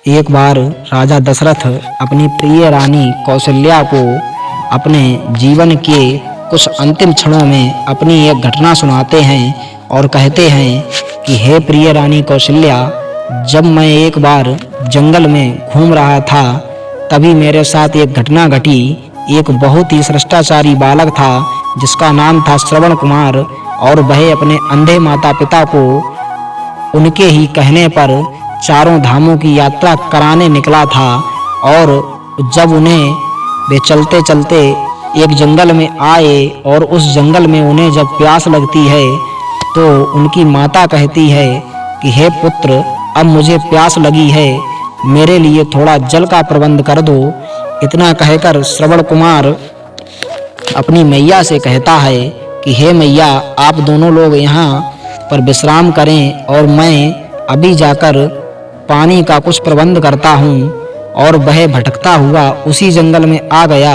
एक बार राजा दशरथ अपनी प्रिय रानी कौशल्या को अपने जीवन के कुछ अंतिम क्षणों में अपनी एक घटना सुनाते हैं और कहते हैं कि हे प्रिय रानी कौशल्या, जब मैं एक बार जंगल में घूम रहा था तभी मेरे साथ एक घटना घटी। एक बहुत ही श्रेष्ठाचारी बालक था जिसका नाम था श्रवण कुमार, और वह अपने अंधे माता पिता को उनके ही कहने पर चारों धामों की यात्रा कराने निकला था। और जब उन्हें वे चलते चलते एक जंगल में आए और उस जंगल में उन्हें जब प्यास लगती है तो उनकी माता कहती है कि हे पुत्र, अब मुझे प्यास लगी है, मेरे लिए थोड़ा जल का प्रबंध कर दो। इतना कहकर श्रवण कुमार अपनी मैया से कहता है कि हे मैया, आप दोनों लोग यहाँ पर विश्राम करें और मैं अभी जाकर पानी का कुछ प्रबंध करता हूँ। और वह भटकता हुआ उसी जंगल में आ गया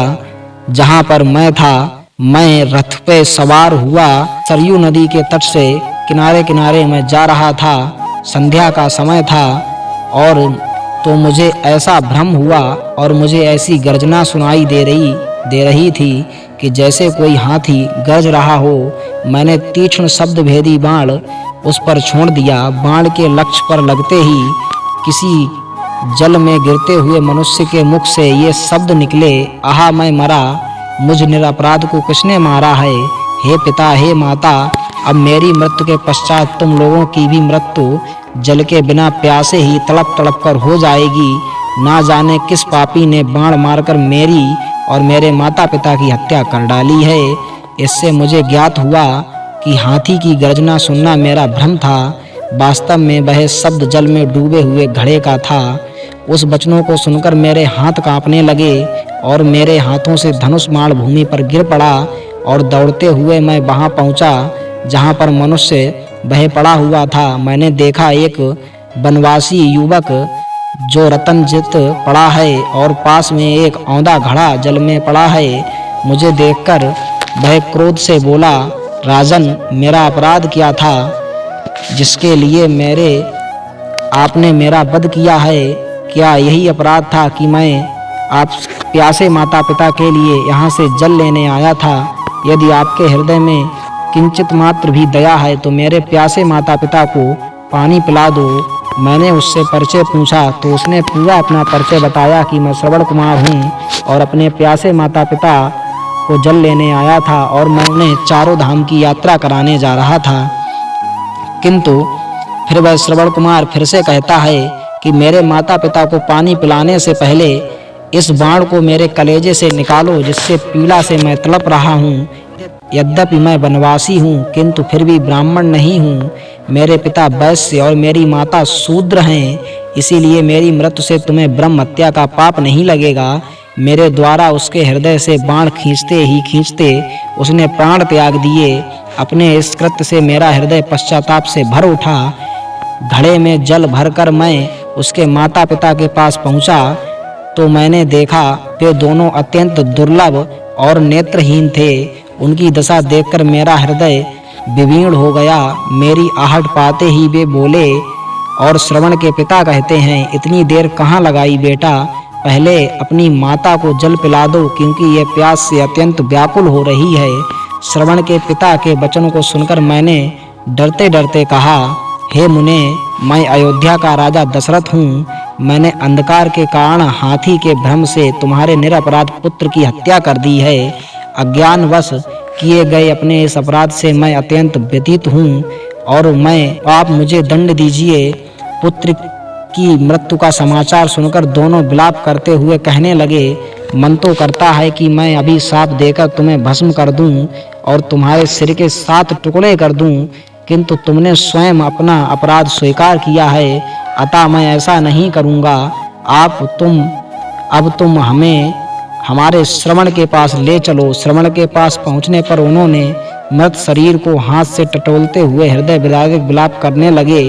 जहाँ पर मैं था। मैं रथ पे सवार हुआ सरयू नदी के तट से किनारे किनारे मैं जा रहा था। संध्या का समय था और तो मुझे ऐसा भ्रम हुआ और मुझे ऐसी गर्जना सुनाई दे रही थी कि जैसे कोई हाथी गरज रहा हो। मैंने तीक्ष्ण शब्द भेदी बाण उस पर छोड़ दिया। बाण के लक्ष्य पर लगते ही किसी जल में गिरते हुए मनुष्य के मुख से ये शब्द निकले, आहा मैं मरा, मुझ निरपराध को किसने मारा है। हे पिता, हे माता, अब मेरी मृत्यु के पश्चात तुम लोगों की भी मृत्यु जल के बिना प्यासे ही तड़प तड़प कर हो जाएगी। ना जाने किस पापी ने बाण मारकर मेरी और मेरे माता पिता की हत्या कर डाली है। इससे मुझे ज्ञात हुआ कि हाथी की गर्जना सुनना मेरा भ्रम था। वास्तव में वह शब्द जल में डूबे हुए घड़े का था। उस वचनों को सुनकर मेरे हाथ कांपने लगे और मेरे हाथों से धनुष बाण भूमि पर गिर पड़ा। और दौड़ते हुए मैं वहां पहुंचा जहां पर मनुष्य वह पड़ा हुआ था। मैंने देखा एक वनवासी युवक जो रतनजित पड़ा है और पास में एक औंधा घड़ा जल में पड़ा है। मुझे देखकर वह क्रोध से बोला, राजन, मेरा अपराध क्या था जिसके लिए आपने मेरा वध किया है? क्या यही अपराध था कि मैं आप प्यासे माता पिता के लिए यहाँ से जल लेने आया था? यदि आपके हृदय में किंचित मात्र भी दया है तो मेरे प्यासे माता पिता को पानी पिला दो। मैंने उससे परिचय पूछा तो उसने पूरा अपना परिचय बताया कि मैं श्रवण कुमार हूँ और अपने प्यासे माता पिता को जल लेने आया था और मैं उन्हें चारों धाम की यात्रा कराने जा रहा था। किंतु फिर वह श्रवण कुमार फिर से कहता है कि मेरे माता पिता को पानी पिलाने से पहले इस बाण को मेरे कलेजे से निकालो जिससे पीड़ा से मैं तड़प रहा हूँ। यद्यपि मैं वनवासी हूँ किंतु फिर भी ब्राह्मण नहीं हूँ। मेरे पिता वैश्य और मेरी माता शूद्र हैं, इसीलिए मेरी मृत्यु से तुम्हें ब्रह्म हत्या का पाप नहीं लगेगा। मेरे द्वारा उसके हृदय से बाण खींचते उसने प्राण त्याग दिए। अपने इस कृत्य से मेरा हृदय पश्चाताप से भर उठा। घड़े में जल भरकर मैं उसके माता पिता के पास पहुंचा तो मैंने देखा वे दोनों अत्यंत दुर्लभ और नेत्रहीन थे। उनकी दशा देखकर मेरा हृदय विवीर्ण हो गया। मेरी आहट पाते ही वे बोले और श्रवण के पिता कहते हैं, इतनी देर कहाँ लगाई बेटा, पहले अपनी माता को जल पिला दो क्योंकि ये प्यास से अत्यंत व्याकुल हो रही है। श्रवण के पिता के वचन को सुनकर मैंने डरते डरते कहा, हे मुने, मैं अयोध्या का राजा दशरथ हूँ। मैंने अंधकार के कारण हाथी के भ्रम से तुम्हारे निरपराध पुत्र की हत्या कर दी है। अज्ञानवश किए गए अपने इस अपराध से मैं अत्यंत व्यथित हूँ और आप मुझे दंड दीजिए। पुत्र की मृत्यु का समाचार सुनकर दोनों विलाप करते हुए कहने लगे, मन तो करता है कि मैं अभी शाप देकर तुम्हें भस्म कर दूं और तुम्हारे सिर के 7 टुकड़े कर दूं, किंतु तुमने स्वयं अपना अपराध स्वीकार किया है, अतः मैं ऐसा नहीं करूंगा। अब तुम हमें हमारे श्रवण के पास ले चलो। श्रवण के पास पहुंचने पर उन्होंने मृत शरीर को हाथ से टटोलते हुए हृदय विदारक विलाप करने लगे।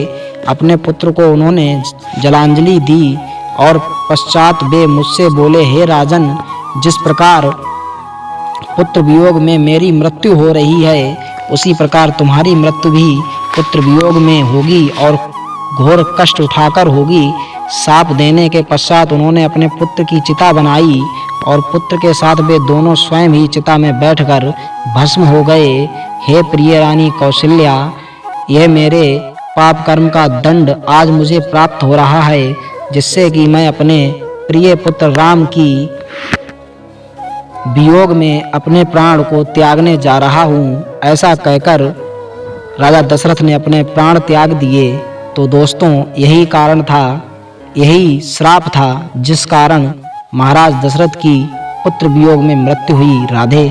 अपने पुत्र को उन्होंने जलांजलि दी और पश्चात वे मुझसे बोले, हे राजन, जिस प्रकार पुत्र वियोग में मेरी मृत्यु हो रही है उसी प्रकार तुम्हारी मृत्यु भी पुत्र वियोग में होगी और घोर कष्ट उठाकर होगी। शाप देने के पश्चात उन्होंने अपने पुत्र की चिता बनाई और पुत्र के साथ वे दोनों स्वयं ही चिता में बैठकर भस्म हो गए। हे प्रिय रानी कौशल्या, यह मेरे पाप कर्म का दंड आज मुझे प्राप्त हो रहा है, जिससे कि मैं अपने प्रिय पुत्र राम की वियोग में अपने प्राण को त्यागने जा रहा हूँ। ऐसा कहकर राजा दशरथ ने अपने प्राण त्याग दिए। तो दोस्तों, यही कारण था, यही श्राप था जिस कारण महाराज दशरथ की पुत्र वियोग में मृत्यु हुई। राधे